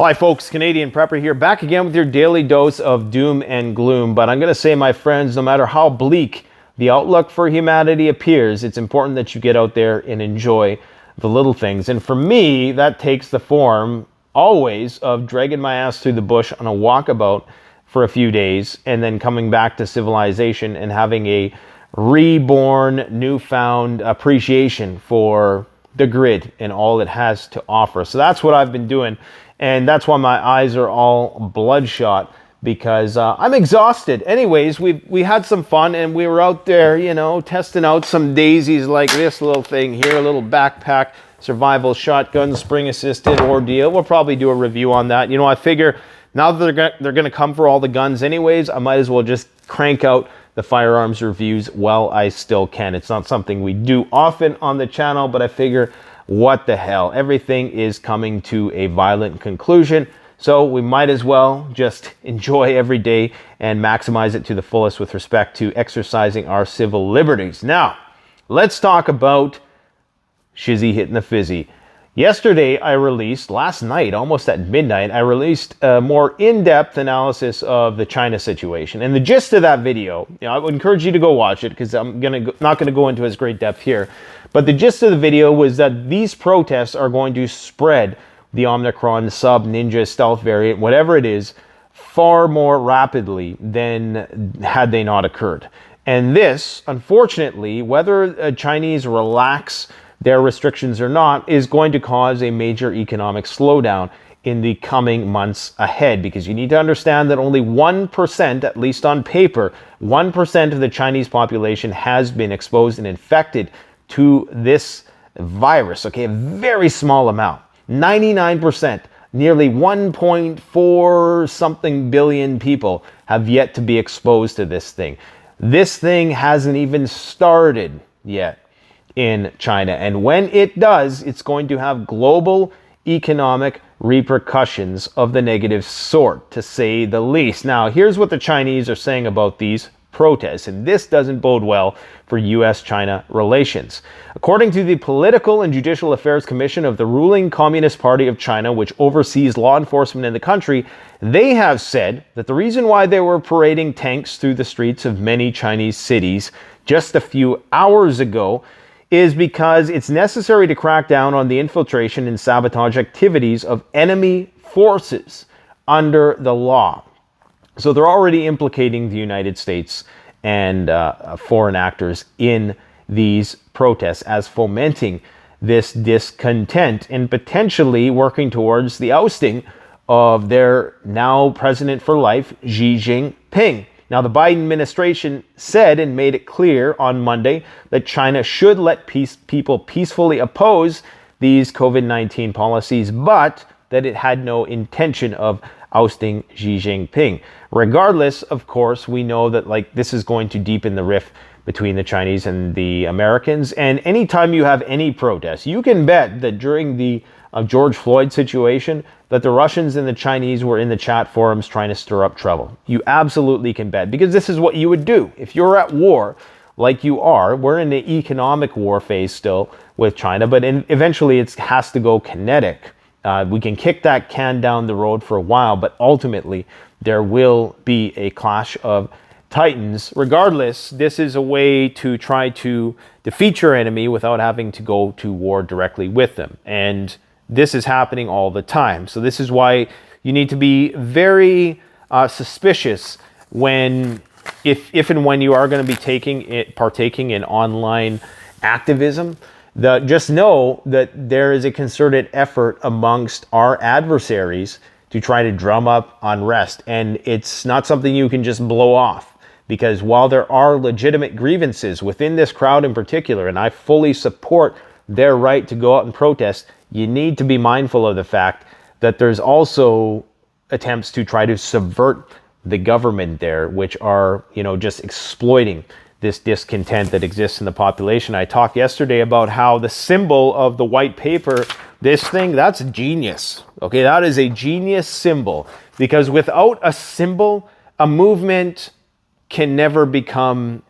Hi folks, Canadian Prepper here, back again with your daily dose of doom and gloom. But I'm going to say, my friends, no matter how bleak the outlook for humanity appears, it's important that you get out there and enjoy the little things. And for me, that takes the form always of dragging my ass through the bush on a walkabout for a few days and then coming back to civilization and having a reborn, newfound appreciation for the grid and all it has to offer. So that's what I've been doing. And that's why my eyes are all bloodshot, because I'm exhausted. Anyways, we had some fun and we were out there, you know, testing out some daisies like this little thing here, a little backpack survival shotgun spring assisted ordeal. We'll probably do a review on that. You know, I figure now that they're going to come for all the guns anyways, I might as well just crank out the firearms reviews while I still can. It's not something we do often on the channel, but I figure, what the hell? Everything is coming to a violent conclusion, so we might as well just enjoy every day and maximize it to the fullest with respect to exercising our civil liberties. Now, let's talk about shizzy hitting the fizzy. Yesterday, last night, almost at midnight, I released a more in-depth analysis of the China situation. And the gist of that video, you know, I would encourage you to go watch it because I'm not going to go into as great depth here. But the gist of the video was that these protests are going to spread the Omicron sub-ninja stealth variant, whatever it is, far more rapidly than had they not occurred. And this, unfortunately, whether Chinese relax their restrictions or not, is going to cause a major economic slowdown in the coming months ahead, because you need to understand that only 1%, at least on paper, 1% of the Chinese population has been exposed and infected to this virus. Okay, a very small amount. 99%, nearly 1.4 something billion people have yet to be exposed to this thing. This thing hasn't even started yet in China. And when it does, it's going to have global economic repercussions of the negative sort, to say the least. Now, here's what the Chinese are saying about these protests, and this doesn't bode well for U.S.-China relations. According to the Political and Judicial Affairs Commission of the ruling Communist Party of China, which oversees law enforcement in the country, they have said that the reason why they were parading tanks through the streets of many Chinese cities just a few hours ago is because it's necessary to crack down on the infiltration and sabotage activities of enemy forces under the law. So they're already implicating the United States and foreign actors in these protests as fomenting this discontent and potentially working towards the ousting of their now president for life, Xi Jinping. Now, the Biden administration said and made it clear on Monday that China should let people peacefully oppose these COVID-19 policies, but that it had no intention of ousting Xi Jinping. Regardless, of course, we know that this is going to deepen the rift between the Chinese and the Americans. And anytime you have any protests, you can bet that during the George Floyd situation, that the Russians and the Chinese were in the chat forums trying to stir up trouble. You absolutely can bet, because this is what you would do. If you're at war, like you are, we're in the economic war phase still with China, but eventually it has to go kinetic. We can kick that can down the road for a while, but ultimately there will be a clash of titans. Regardless, this is a way to try to defeat your enemy without having to go to war directly with them. And this is happening all the time. So this is why you need to be very suspicious if and when you are going to be partaking in online activism. Just know that there is a concerted effort amongst our adversaries to try to drum up unrest. And it's not something you can just blow off, because while there are legitimate grievances within this crowd in particular, and I fully support their right to go out and protest, you need to be mindful of the fact that there's also attempts to try to subvert the government there, which are, just exploiting this discontent that exists in the population. I talked yesterday about how the symbol of the white paper, this thing, that's genius. Okay, that is a genius symbol, because without a symbol, a movement can never become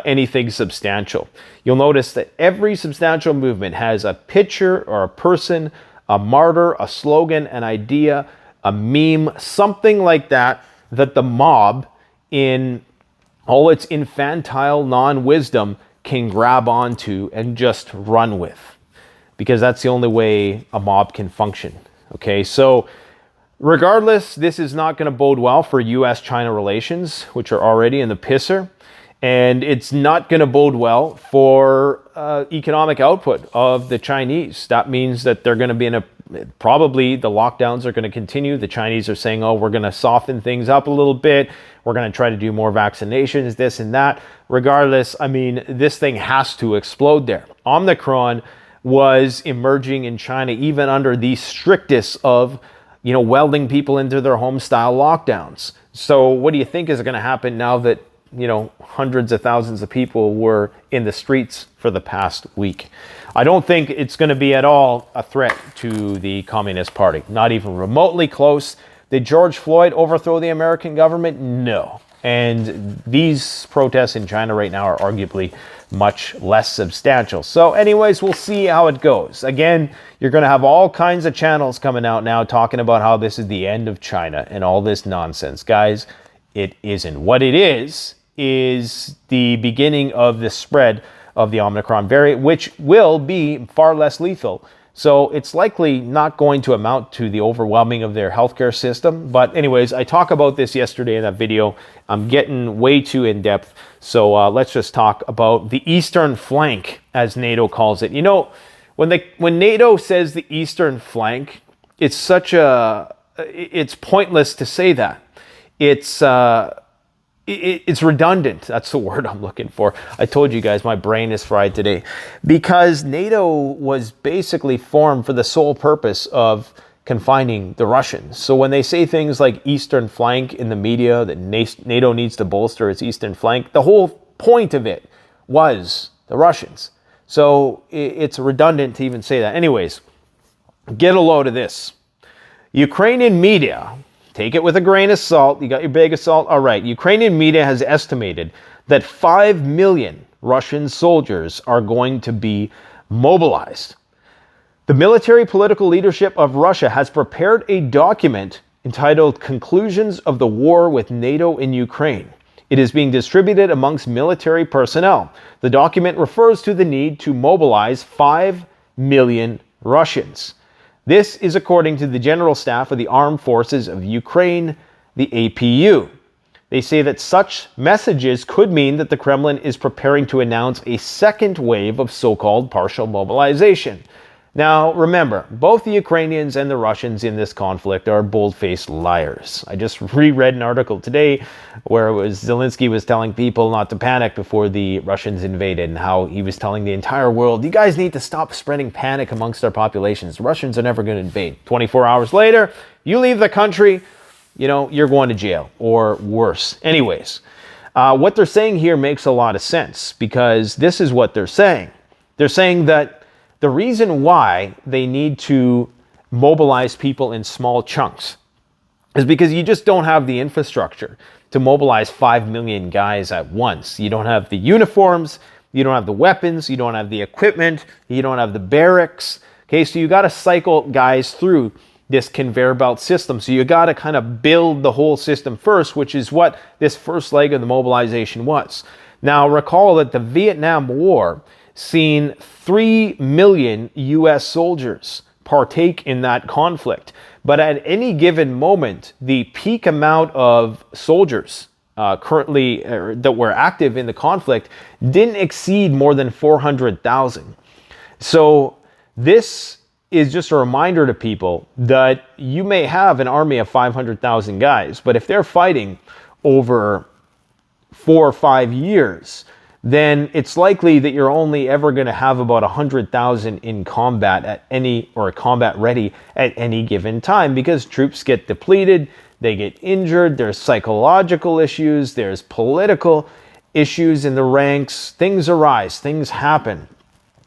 anything substantial. You'll notice that every substantial movement has a picture or a person, a martyr, a slogan, an idea, a meme, something like that, that the mob, in all its infantile non-wisdom, can grab onto and just run with. Because that's the only way a mob can function. Okay, so regardless, this is not going to bode well for U.S.-China relations, which are already in the pisser. And it's not going to bode well for economic output of the Chinese. That means that they're going to be in a, probably the lockdowns are going to continue. The Chinese are saying, oh, we're going to soften things up a little bit. We're going to try to do more vaccinations, this and that. Regardless, I mean, this thing has to explode there. Omicron was emerging in China even under the strictest of, welding people into their home style lockdowns. So what do you think is going to happen now that, hundreds of thousands of people were in the streets for the past week? I don't think it's going to be at all a threat to the Communist Party, not even remotely close. Did George Floyd overthrow the American government? No. And these protests in China right now are arguably much less substantial. So anyways, we'll see how it goes. Again, you're going to have all kinds of channels coming out now talking about how this is the end of China and all this nonsense. Guys, it isn't. What it is the beginning of the spread of the Omicron variant, which will be far less lethal. So it's likely not going to amount to the overwhelming of their healthcare system. But anyways, I talked about this yesterday in that video. I'm getting way too in depth. So let's just talk about the eastern flank, as NATO calls it. When NATO says the eastern flank, it's pointless to say that. It's redundant. That's the word I'm looking for. I told you guys my brain is fried today. Because NATO was basically formed for the sole purpose of confining the Russians. So when they say things like eastern flank in the media, that NATO needs to bolster its eastern flank, the whole point of it was the Russians. So it's redundant to even say that. Anyways, get a load of this. Ukrainian media, take it with a grain of salt. You got your bag of salt? All right. Ukrainian media has estimated that 5 million Russian soldiers are going to be mobilized. The military political leadership of Russia has prepared a document entitled Conclusions of the War with NATO in Ukraine. It is being distributed amongst military personnel. The document refers to the need to mobilize 5 million Russians. This is according to the General Staff of the Armed Forces of Ukraine, the APU. They say that such messages could mean that the Kremlin is preparing to announce a second wave of so-called partial mobilization. Now, remember, both the Ukrainians and the Russians in this conflict are bold-faced liars. I just reread an article today where Zelensky was telling people not to panic before the Russians invaded, and how he was telling the entire world, you guys need to stop spreading panic amongst our populations. The Russians are never going to invade. 24 hours later, you leave the country, you're going to jail, or worse. Anyways, what they're saying here makes a lot of sense, because this is what they're saying. They're saying that the reason why they need to mobilize people in small chunks is because you just don't have the infrastructure to mobilize 5 million guys at once. You don't have the uniforms, you don't have the weapons, you don't have the equipment, you don't have the barracks. Okay, so you got to cycle guys through this conveyor belt system. So you got to kind of build the whole system first, which is what this first leg of the mobilization was. Now, recall that the Vietnam War seen 3 million U.S. soldiers partake in that conflict. But at any given moment, the peak amount of soldiers currently that were active in the conflict didn't exceed more than 400,000. So this is just a reminder to people that you may have an army of 500,000 guys, but if they're fighting over 4 or 5 years, then it's likely that you're only ever going to have about 100,000 in combat at any, or combat ready at any given time, because troops get depleted, they get injured, there's psychological issues, there's political issues in the ranks, things arise, things happen.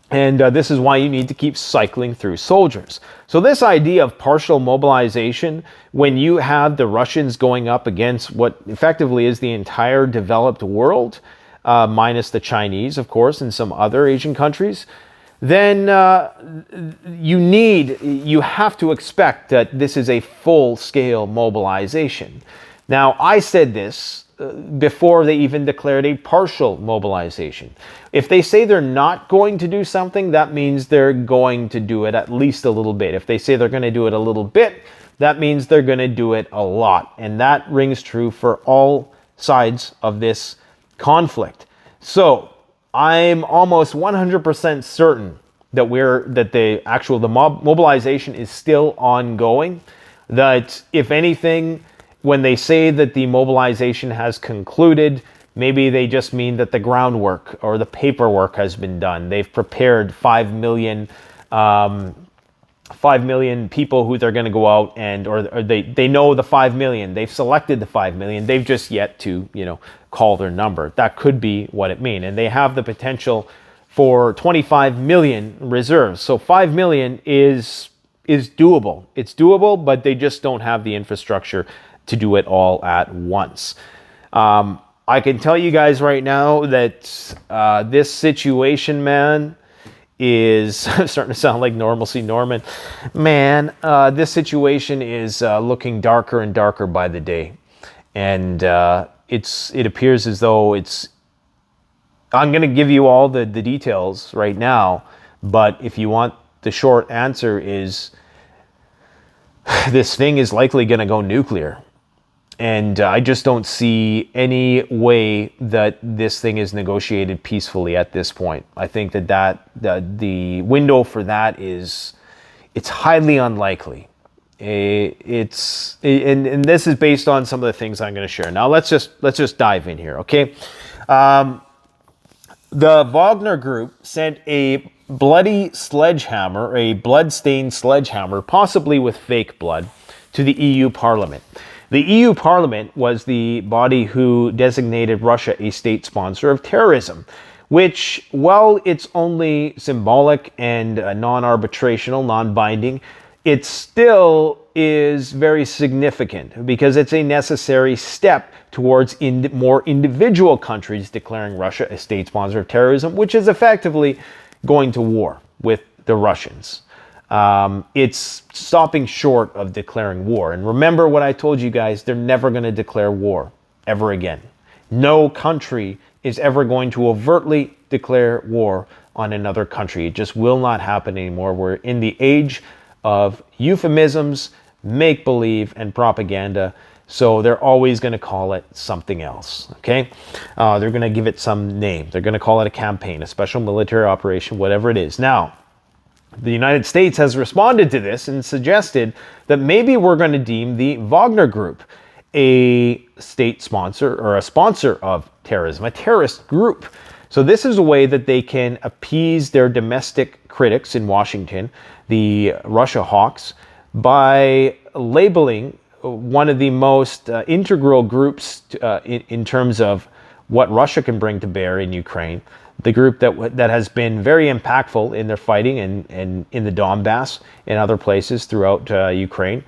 And this is why you need to keep cycling through soldiers. So this idea of partial mobilization, when you have the Russians going up against what effectively is the entire developed world, minus the Chinese, of course, and some other Asian countries, then you have to expect that this is a full-scale mobilization. Now, I said this before they even declared a partial mobilization. If they say they're not going to do something, that means they're going to do it at least a little bit. If they say they're going to do it a little bit, that means they're going to do it a lot. And that rings true for all sides of this conflict. So I'm almost 100% certain that the mobilization is still ongoing. That if anything, when they say that the mobilization has concluded, maybe they just mean that the groundwork or the paperwork has been done. They've prepared 5 million people who they're going to go out or they know the 5 million. They've selected the 5 million. They've just yet to, call their number. That could be what it means. And they have the potential for 25 million reserves. So 5 million is doable. It's doable, but they just don't have the infrastructure to do it all at once. I can tell you guys right now that this situation, man, is starting to sound like Normalcy Norman. Man, this situation is looking darker and darker by the day. And it appears as though I'm going to give you all the details right now, but if you want the short answer is this thing is likely going to go nuclear. And I just don't see any way that this thing is negotiated peacefully at this point. I think that the window for that it's highly unlikely. And this is based on some of the things I'm going to share. Now let's just dive in here, okay? The Wagner Group sent a bloody sledgehammer, a blood-stained sledgehammer, possibly with fake blood, to the EU Parliament. The EU Parliament was the body who designated Russia a state sponsor of terrorism, which, while it's only symbolic and non-arbitrational, non-binding, it still is very significant because it's a necessary step towards more individual countries declaring Russia a state sponsor of terrorism, which is effectively going to war with the Russians. It's stopping short of declaring war. And remember what I told you guys, they're never going to declare war ever again. No country is ever going to overtly declare war on another country. It just will not happen anymore. We're in the age of euphemisms, make-believe, and propaganda. So they're always going to call it something else, okay? They're going to give it some name. They're going to call it a campaign, a special military operation, whatever it is. Now, the United States has responded to this and suggested that maybe we're going to deem the Wagner Group a state sponsor or a sponsor of terrorism, a terrorist group. So this is a way that they can appease their domestic critics in Washington, the Russia hawks, by labeling one of the most integral groups in terms of what Russia can bring to bear in Ukraine, the group that has been very impactful in their fighting and in the Donbass and other places throughout Ukraine.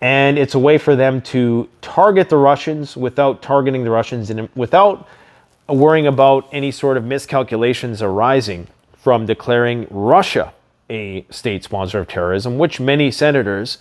And it's a way for them to target the Russians without targeting the Russians and without worrying about any sort of miscalculations arising from declaring Russia a state sponsor of terrorism, which many senators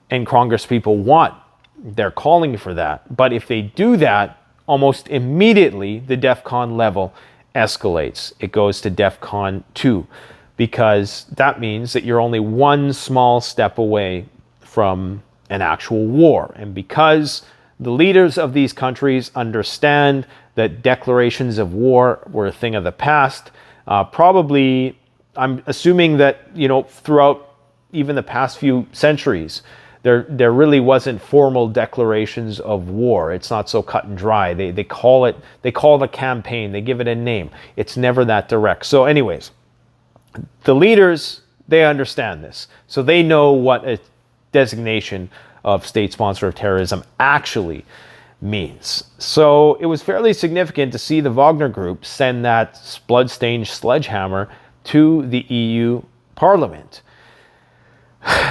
and congresspeople want. They're calling for that. But if they do that, almost immediately the DEFCON level escalates. It goes to DEFCON 2 because that means that you're only one small step away from an actual war. And because the leaders of these countries understand that declarations of war were a thing of the past, probably, I'm assuming that, throughout even the past few centuries, there really wasn't formal declarations of war. It's not so cut and dry. They call the campaign, they give it a name. It's never that direct. So anyways, the leaders, they understand this. So they know what a designation of state sponsor of terrorism actually means. So it was fairly significant to see the Wagner Group send that blood-stained sledgehammer to the EU Parliament.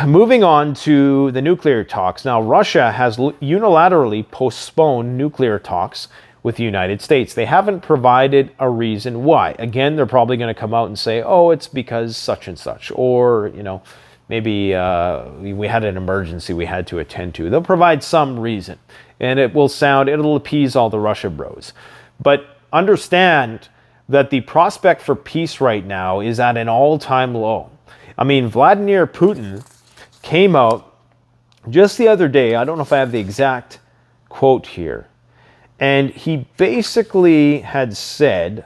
Moving on to the nuclear talks. Now, Russia has unilaterally postponed nuclear talks with the United States. They haven't provided a reason why. Again, they're probably going to come out and say, oh, it's because such and such, or, maybe we had an emergency we had to attend to. They'll provide some reason, and it'll appease all the Russia bros. But understand that the prospect for peace right now is at an all-time low. I mean, Vladimir Putin came out just the other day, I don't know if I have the exact quote here, and he basically had said,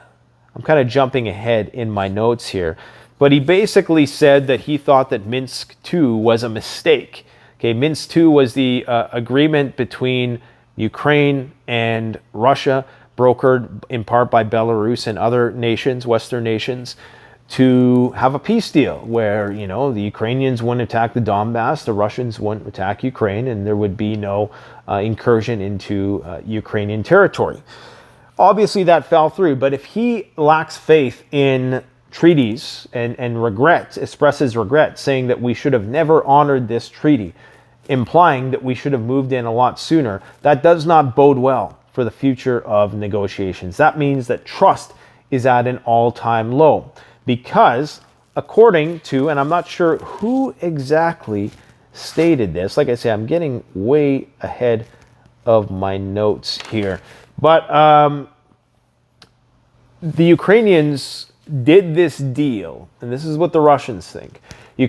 I'm kind of jumping ahead in my notes here, but he basically said that he thought that Minsk II was a mistake. Okay, Minsk II was the agreement between Ukraine and Russia, brokered in part by Belarus and other nations, Western nations, to have a peace deal where, the Ukrainians wouldn't attack the Donbass, the Russians wouldn't attack Ukraine, and there would be no incursion into Ukrainian territory. Obviously, that fell through, but if he lacks faith in treaties and expresses regret, saying that we should have never honored this treaty, implying that we should have moved in a lot sooner, that does not bode well for the future of negotiations. That means that trust is at an all-time low. Because according to, and I'm not sure who exactly stated this, like I say, I'm getting way ahead of my notes here, but the Ukrainians did this deal, and this is what the Russians think. The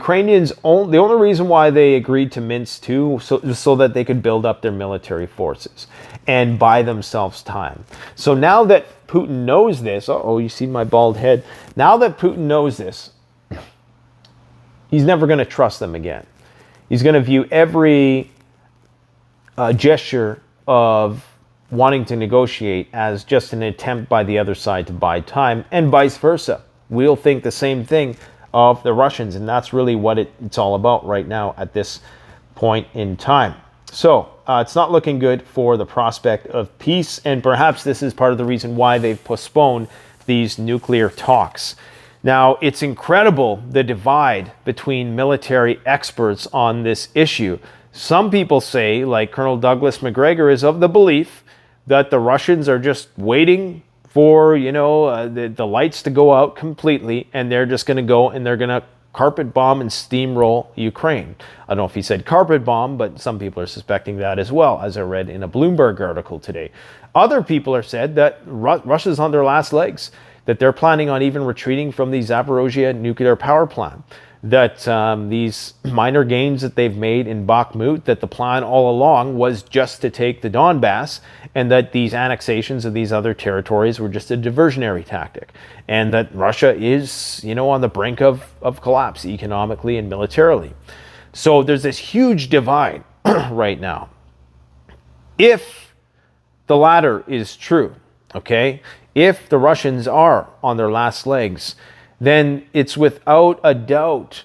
only reason why they agreed to Minsk II was so that they could build up their military forces and buy themselves time. So now that Putin knows this, you see my bald head. Now that Putin knows this, he's never going to trust them again. He's going to view every gesture of wanting to negotiate as just an attempt by the other side to buy time, and vice versa. We'll think the same thing of the Russians, and that's really what it's all about right now at this point in time. So it's not looking good for the prospect of peace, and perhaps this is part of the reason why they've postponed these nuclear talks. Now, it's incredible the divide between military experts on this issue. Some people say, like Colonel Douglas McGregor, is of the belief that the Russians are just waiting for, the lights to go out completely, and they're just going to go and they're going to carpet bomb and steamroll Ukraine. I don't know if he said carpet bomb, but some people are suspecting that as well, as I read in a Bloomberg article today. Other people have said that Russia's on their last legs, that they're planning on even retreating from the Zaporozhye nuclear power plant, that these minor gains that they've made in Bakhmut, that the plan all along was just to take the Donbass, and that these annexations of these other territories were just a diversionary tactic, and that Russia is, on the brink of collapse economically and militarily. So there's this huge divide right now. If the latter is true, okay, if the Russians are on their last legs, then it's without a doubt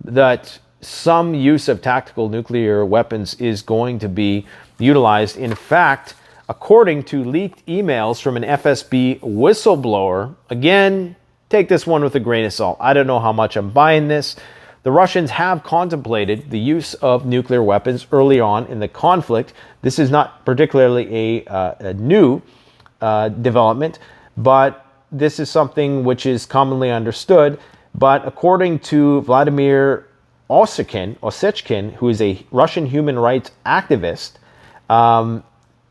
that some use of tactical nuclear weapons is going to be utilized. In fact, according to leaked emails from an FSB whistleblower, again, take this one with a grain of salt. I don't know how much I'm buying this. The Russians have contemplated the use of nuclear weapons early on in the conflict. This is not particularly a new development, but this is something which is commonly understood. But according to Vladimir Osechkin, who is a Russian human rights activist,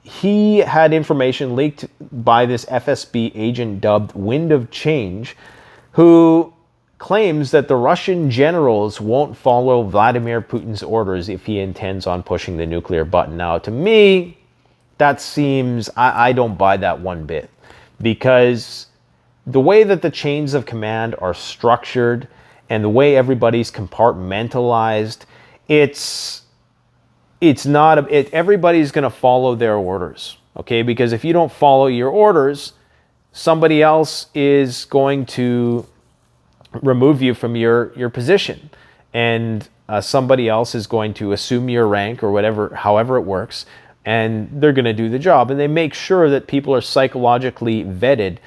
he had information leaked by this FSB agent dubbed Wind of Change, who claims that the Russian generals won't follow Vladimir Putin's orders if he intends on pushing the nuclear button. Now, to me, that seems, I don't buy that one bit, because the way that the chains of command are structured and the way everybody's compartmentalized, everybody's going to follow their orders, okay? Because if you don't follow your orders, somebody else is going to remove you from your position, and somebody else is going to assume your rank or whatever, however it works, and they're going to do the job. And they make sure that people are psychologically vetted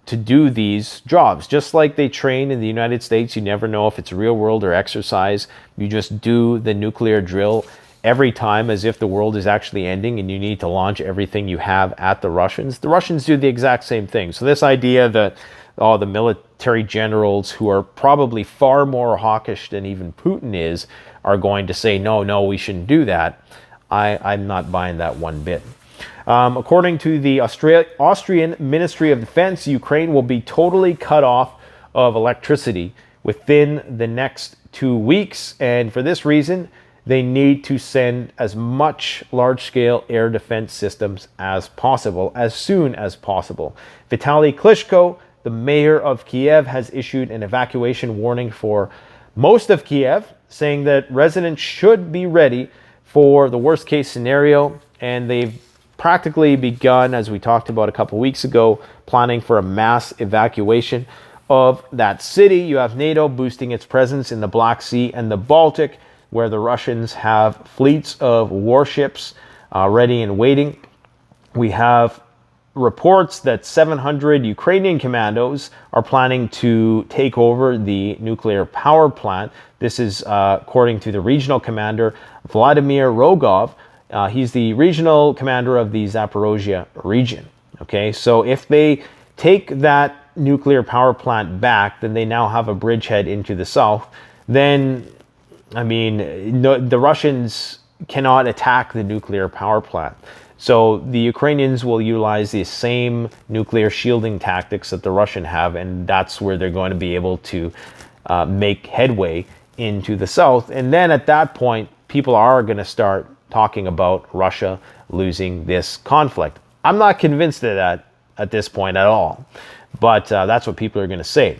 to do these jobs. Just like they train in the United States, you never know if it's real world or exercise. You just do the nuclear drill every time as if the world is actually ending and you need to launch everything you have at the Russians. The Russians do the exact same thing. So this idea that the military generals, who are probably far more hawkish than even Putin is, are going to say, no, we shouldn't do that. I'm not buying that one bit. According to the Austrian Ministry of Defense, Ukraine will be totally cut off of electricity within the next 2 weeks. And for this reason, they need to send as much large-scale air defense systems as possible, as soon as possible. Vitaly Klitschko, the mayor of Kiev, has issued an evacuation warning for most of Kiev, saying that residents should be ready for the worst-case scenario. And they've practically begun, as we talked about a couple weeks ago, planning for a mass evacuation of that city. You have NATO boosting its presence in the Black Sea and the Baltic, where the Russians have fleets of warships ready and waiting. We have reports that 700 Ukrainian commandos are planning to take over the nuclear power plant. This is according to the regional commander, Vladimir Rogov. He's the regional commander of the Zaporozhye region. Okay, so if they take that nuclear power plant back, then they now have a bridgehead into the south. Then, I mean, the Russians cannot attack the nuclear power plant. So the Ukrainians will utilize the same nuclear shielding tactics that the Russians have, and that's where they're going to be able to make headway into the south. And then at that point, people are going to start talking about Russia losing this conflict. I'm not convinced of that at this point at all, but that's what people are going to say.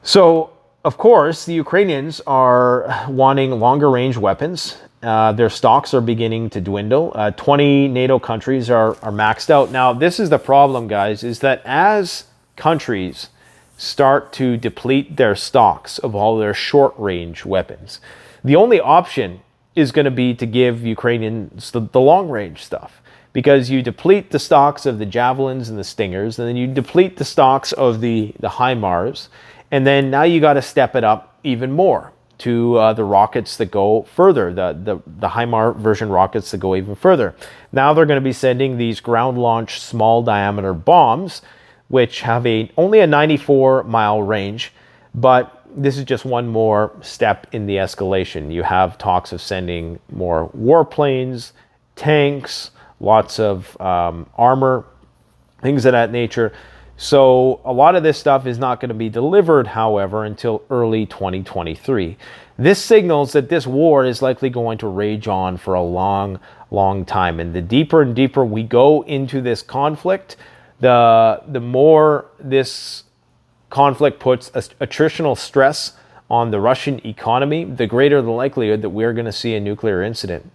So, of course, the Ukrainians are wanting longer range weapons. Their stocks are beginning to dwindle. 20 NATO countries are maxed out. Now, this is the problem, guys, is that as countries start to deplete their stocks of all their short range weapons, the only option is going to be to give Ukrainians the long range stuff. Because you deplete the stocks of the Javelins and the Stingers, and then you deplete the stocks of the HIMARS, and then now you got to step it up even more to the rockets that go further, the HIMAR version rockets that go even further. Now they're going to be sending these ground-launched small diameter bombs, which have only a 94-mile range, but this is just one more step in the escalation. You have talks of sending more warplanes, tanks, lots of armor, things of that nature. So a lot of this stuff is not going to be delivered, however, until early 2023. This signals that this war is likely going to rage on for a long, long time. And the deeper and deeper we go into this conflict, the more this conflict puts attritional stress on the Russian economy, the greater the likelihood that we're going to see a nuclear incident.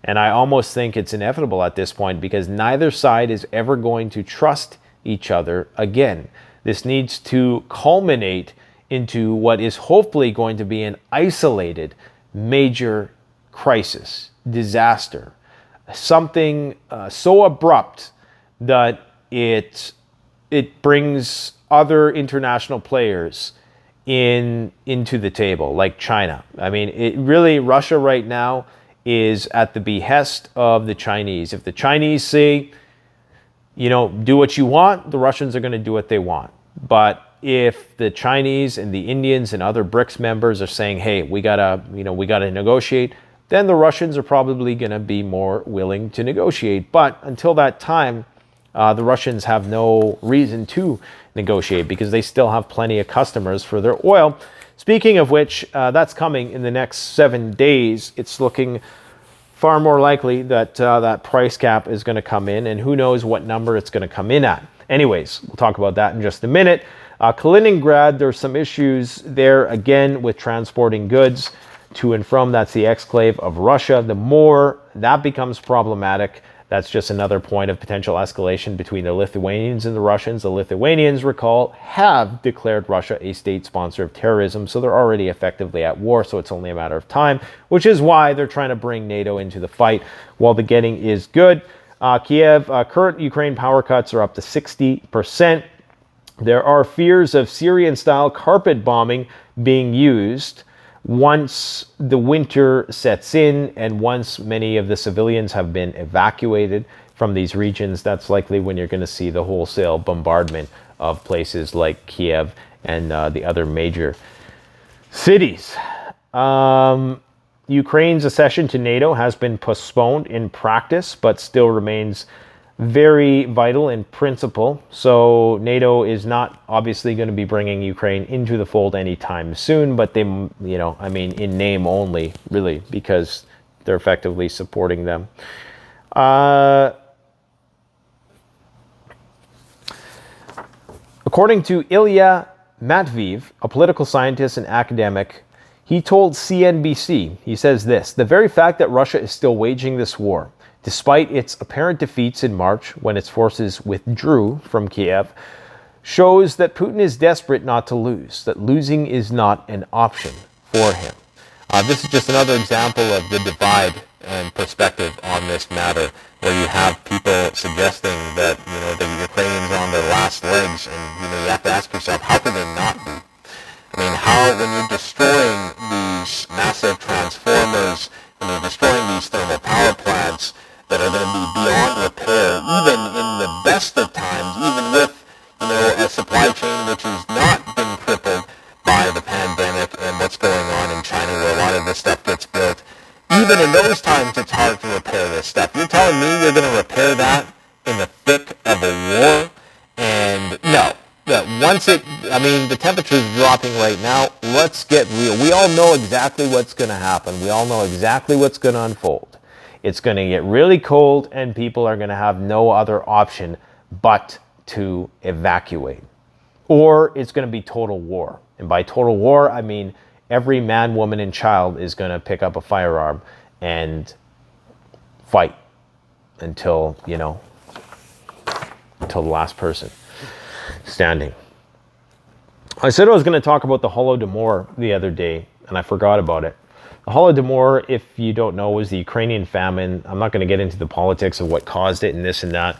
And I almost think it's inevitable at this point, because neither side is ever going to trust each other again. This needs to culminate into what is hopefully going to be an isolated major crisis, disaster, something so abrupt that it brings other international players into the table, like China. I mean, Russia right now is at the behest of the Chinese. If the Chinese say, do what you want, the Russians are going to do what they want. But if the Chinese and the Indians and other BRICS members are saying, hey, we gotta negotiate, then the Russians are probably going to be more willing to negotiate. But until that time, the Russians have no reason to negotiate, because they still have plenty of customers for their oil. Speaking of which, that's coming in the next 7 days. It's looking far more likely that that price cap is going to come in, and who knows what number it's going to come in at. Anyways, we'll talk about that in just a minute. Kaliningrad, there's some issues there again with transporting goods to and from. That's the exclave of Russia. The more that becomes problematic, that's just another point of potential escalation between the Lithuanians and the Russians. The Lithuanians, recall, have declared Russia a state sponsor of terrorism, so they're already effectively at war, so it's only a matter of time, which is why they're trying to bring NATO into the fight while the getting is good. Kiev, current Ukraine power cuts are up to 60%. There are fears of Syrian-style carpet bombing being used once the winter sets in and once many of the civilians have been evacuated from these regions, that's likely when you're going to see the wholesale bombardment of places like Kiev and the other major cities. Ukraine's accession to NATO has been postponed in practice, but still remains very vital in principle. So NATO is not obviously going to be bringing Ukraine into the fold anytime soon, but they, in name only, really, because they're effectively supporting them. According to Ilya Matveev, a political scientist and academic, he told CNBC, he says this: "The very fact that Russia is still waging this war, despite its apparent defeats in March when its forces withdrew from Kiev, shows that Putin is desperate not to lose, that losing is not an option for him." This is just another example of the divide and perspective on this matter, where you have people suggesting that, the Ukrainians are on their last legs, and, you have to ask yourself, how can they not be? I mean, how, when you're destroying these massive transformers, when you're destroying these thermal power plants that are going to be beyond repair, even in the best of times, even with, a supply chain which has not been crippled by the pandemic and what's going on in China, where a lot of this stuff gets built, even in those times it's hard to repair this stuff. You're telling me you're going to repair that in the thick of a war? And no. The temperature is dropping right now. Let's get real. We all know exactly what's going to happen. We all know exactly what's going to unfold. It's going to get really cold, and people are going to have no other option but to evacuate. Or it's going to be total war. And by total war, I mean every man, woman, and child is going to pick up a firearm and fight until the last person standing. I said I was going to talk about the Holodomor the other day, and I forgot about it. The Holodomor, if you don't know, was the Ukrainian famine. I'm not going to get into the politics of what caused it and this and that,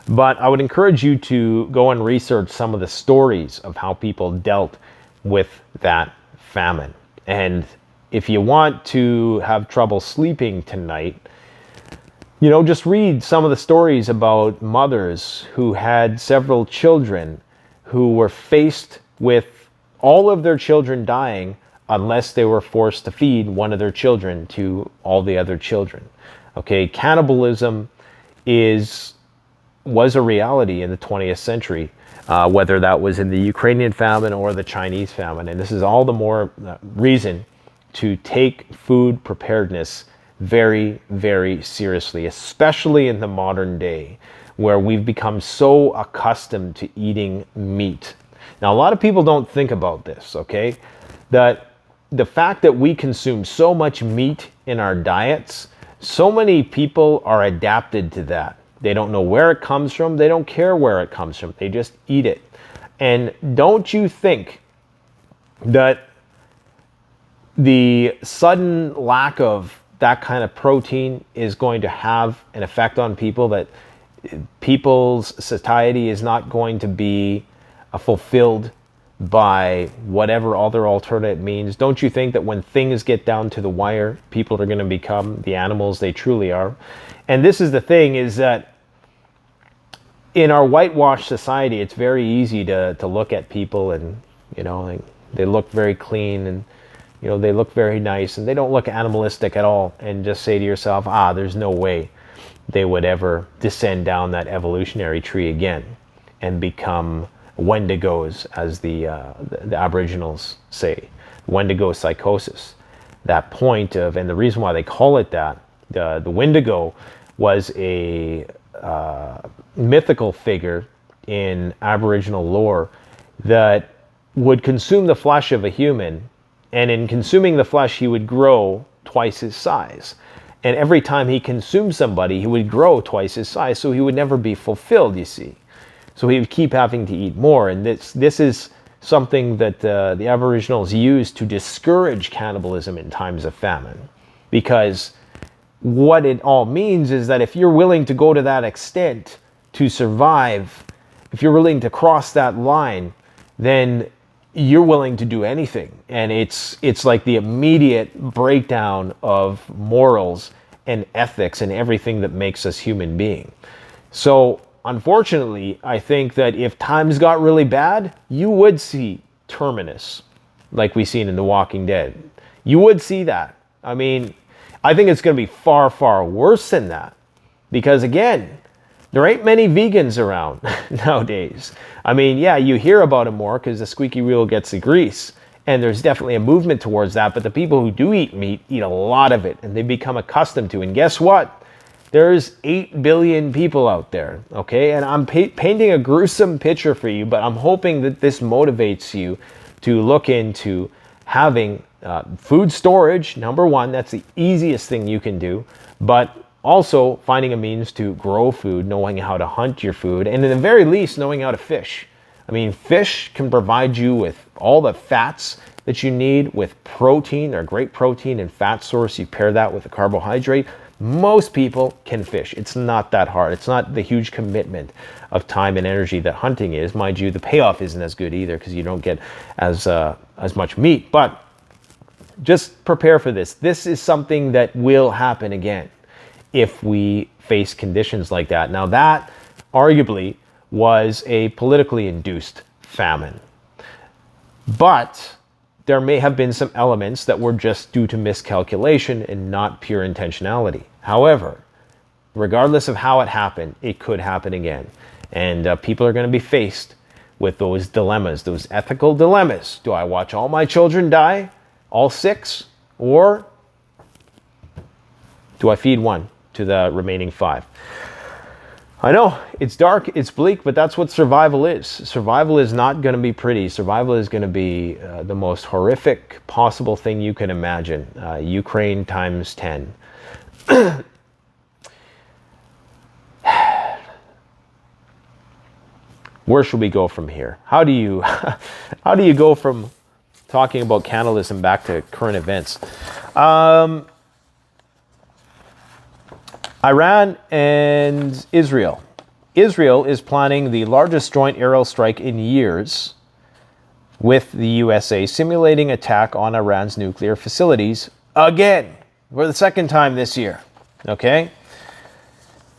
but I would encourage you to go and research some of the stories of how people dealt with that famine. And if you want to have trouble sleeping tonight, just read some of the stories about mothers who had several children who were faced with all of their children dying unless they were forced to feed one of their children to all the other children. Okay, cannibalism was a reality in the 20th century, whether that was in the Ukrainian famine or the Chinese famine. And this is all the more reason to take food preparedness very, very seriously, especially in the modern day, where we've become so accustomed to eating meat. Now, a lot of people don't think about this, okay? That the fact that we consume so much meat in our diets, so many people are adapted to that. They don't know where it comes from. They don't care where it comes from. They just eat it. And don't you think that the sudden lack of that kind of protein is going to have an effect on people, that people's satiety is not going to be fulfilled by whatever other alternate means? Don't you think that when things get down to the wire, people are going to become the animals they truly are? And this is the thing, is that in our whitewashed society, it's very easy to look at people and, they look very clean and, they look very nice and they don't look animalistic at all, and just say to yourself, there's no way they would ever descend down that evolutionary tree again and become Wendigos, as the Aboriginals say, Wendigo psychosis. That point of, and the reason why they call it that, the Wendigo was a mythical figure in Aboriginal lore that would consume the flesh of a human, and in consuming the flesh, he would grow twice his size. And every time he consumed somebody, he would grow twice his size, so he would never be fulfilled, you see. So he would keep having to eat more. And this is something that the Aboriginals used to discourage cannibalism in times of famine. Because what it all means is that if you're willing to go to that extent to survive, if you're willing to cross that line, then you're willing to do anything. And it's like the immediate breakdown of morals and ethics and everything that makes us human being. So unfortunately, I think that if times got really bad, you would see Terminus, like we seen in The Walking Dead. You would see that. I mean, I think it's going to be far, far worse than that. Because again, there ain't many vegans around nowadays. I mean, yeah, you hear about them more because the squeaky wheel gets the grease. And there's definitely a movement towards that. But the people who do eat meat eat a lot of it. And they become accustomed to it. And guess what? There's 8 billion people out there, okay? And I'm painting a gruesome picture for you, but I'm hoping that this motivates you to look into having food storage, number one. That's the easiest thing you can do. But also finding a means to grow food, knowing how to hunt your food, and in the very least, knowing how to fish. I mean, fish can provide you with all the fats that you need, with protein. They're a great protein and fat source. You pair that with a carbohydrate. Most people can fish. It's not that hard. It's not the huge commitment of time and energy that hunting is. Mind you, the payoff isn't as good either because you don't get as much meat. But just prepare for this. This is something that will happen again if we face conditions like that. Now that arguably was a politically induced famine. But there may have been some elements that were just due to miscalculation and not pure intentionality. However, regardless of how it happened, it could happen again. And people are going to be faced with those dilemmas, those ethical dilemmas. Do I watch all my children die, all 6? Or do I feed one to the remaining 5? I know, it's dark, it's bleak, but that's what survival is. Survival is not going to be pretty. Survival is going to be the most horrific possible thing you can imagine. Ukraine times 10. Where should we go from here? How do you go from talking about cannibalism back to current events? Iran and Israel. Israel is planning the largest joint aerial strike in years with the USA, simulating attack on Iran's nuclear facilities again for the second time this year. Okay?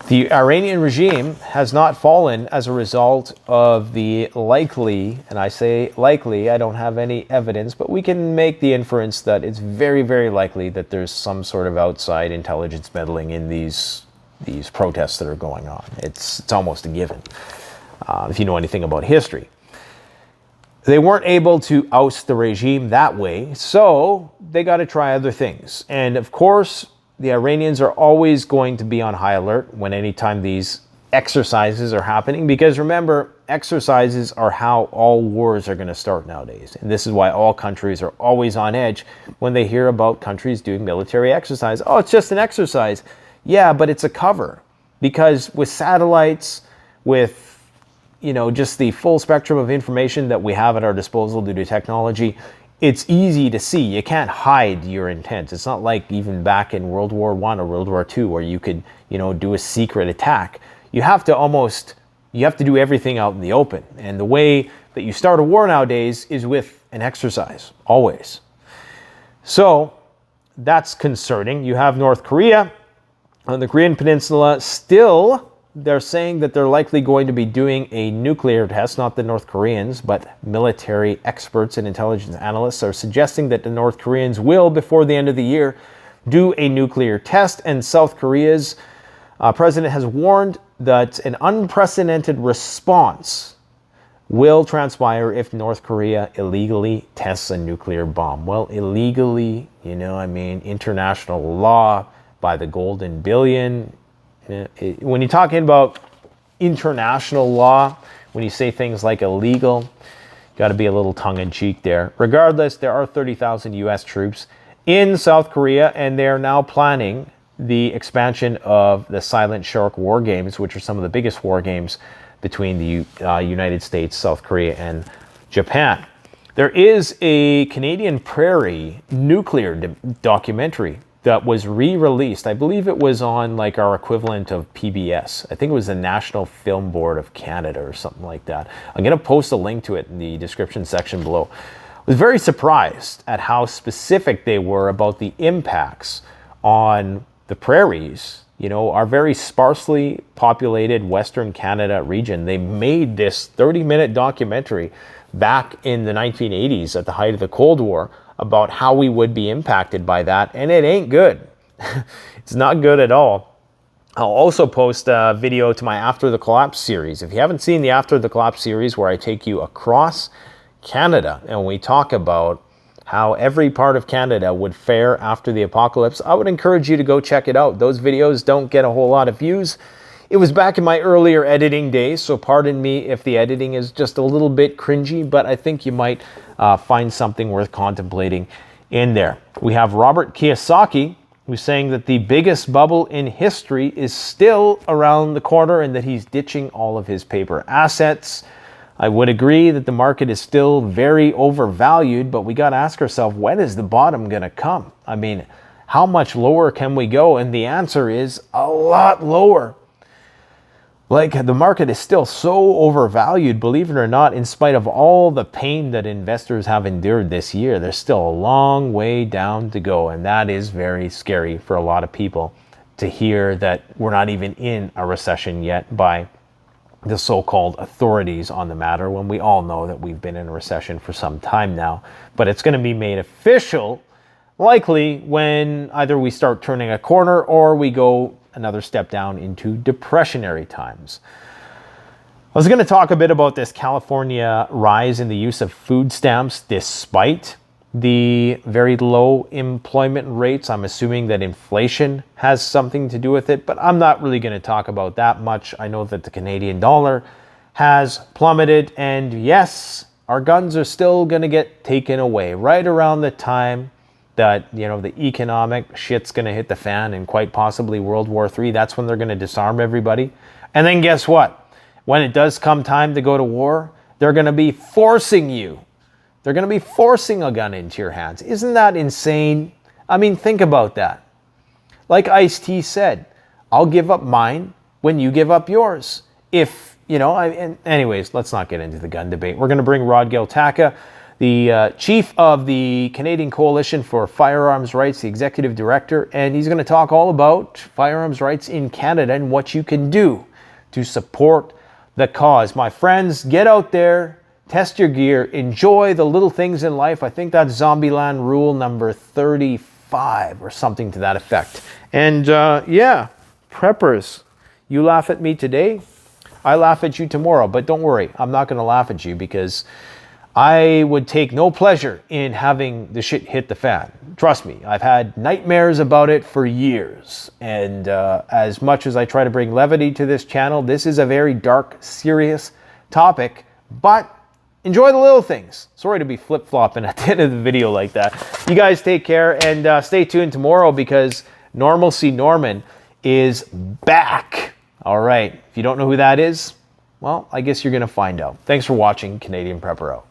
The Iranian regime has not fallen as a result of the likely, and I say likely, I don't have any evidence, but we can make the inference that it's very, very likely that there's some sort of outside intelligence meddling in these protests that are going on. It's almost a given, if you know anything about history. They weren't able to oust the regime that way, so they got to try other things. And of course, the Iranians are always going to be on high alert when anytime these exercises are happening, because remember, exercises are how all wars are going to start nowadays. And this is why all countries are always on edge when they hear about countries doing military exercise. Oh, it's just an exercise. Yeah, but it's a cover, because with satellites, with just the full spectrum of information that we have at our disposal due to technology, it's easy to see. You can't hide your intent. It's not like even back in World War I or World War II where you could, do a secret attack. You have to do everything out in the open. And the way that you start a war nowadays is with an exercise, always. So that's concerning. You have North Korea on the Korean Peninsula. Still, they're saying that they're likely going to be doing a nuclear test, not the North Koreans, but military experts and intelligence analysts are suggesting that the North Koreans will, before the end of the year, do a nuclear test. And South Korea's president has warned that an unprecedented response will transpire if North Korea illegally tests a nuclear bomb. Well, illegally, international law by the golden billion. When you're talking about international law, when you say things like illegal, got to be a little tongue-in-cheek there. Regardless, there are 30,000 U.S. troops in South Korea, and they're now planning the expansion of the Silent Shark War Games, which are some of the biggest war games between the United States, South Korea, and Japan. There is a Canadian Prairie nuclear documentary that was re-released. I believe it was on like our equivalent of PBS. I think it was the National Film Board of Canada or something like that. I'm going to post a link to it in the description section below. I was very surprised at how specific they were about the impacts on the prairies, you know, our very sparsely populated Western Canada region. They made this 30-minute documentary back in the 1980s at the height of the Cold War about how we would be impacted by that, and it ain't good. It's not good at all. I'll also post a video to my After the Collapse series. If you haven't seen the After the Collapse series, where I take you across Canada and we talk about how every part of Canada would fare after the apocalypse, I would encourage you to go check it out. Those videos don't get a whole lot of views. It was back in my earlier editing days, so pardon me if the editing is just a little bit cringy, but I think you might find something worth contemplating in there. We have Robert Kiyosaki, who's saying that the biggest bubble in history is still around the corner and that he's ditching all of his paper assets. I would agree that the market is still very overvalued, but we got to ask ourselves, when is the bottom going to come? I mean, how much lower can we go? And the answer is a lot lower. Like, the market is still so overvalued, believe it or not, in spite of all the pain that investors have endured this year. There's still a long way down to go, and that is very scary for a lot of people to hear that we're not even in a recession yet by the so-called authorities on the matter, when we all know that we've been in a recession for some time now. But it's going to be made official likely when either we start turning a corner or we go another step down into depressionary times. I was going to talk a bit about this California rise in the use of food stamps despite the very low employment rates. I'm assuming that inflation has something to do with it, but I'm not really going to talk about that much. I know that the Canadian dollar has plummeted, and yes, our guns are still going to get taken away right around the time that, you know, the economic shit's going to hit the fan, and quite possibly World War III. That's when they're going to disarm everybody. And then guess what? When it does come time to go to war, they're going to be forcing you. They're going to be forcing a gun into your hands. Isn't that insane? I mean, think about that. Like Ice-T said, I'll give up mine when you give up yours. If, you know, anyways, let's not get into the gun debate. We're going to bring Rod Giltaca, the chief of the Canadian Coalition for Firearms Rights, the executive director, and he's going to talk all about firearms rights in Canada and what you can do to support the cause. My friends, get out there, test your gear, enjoy the little things in life. I think that's Zombieland rule number 35 or something to that effect. And yeah, preppers, you laugh at me today, I laugh at you tomorrow. But don't worry, I'm not going to laugh at you, because I would take no pleasure in having the shit hit the fan. Trust me, I've had nightmares about it for years. And as much as I try to bring levity to this channel, this is a very dark, serious topic. But enjoy the little things. Sorry to be flip-flopping at the end of the video like that. You guys take care, and stay tuned tomorrow, because Normalcy Norman is back. All right, if you don't know who that is, well, I guess you're going to find out. Thanks for watching Canadian Prepper Out.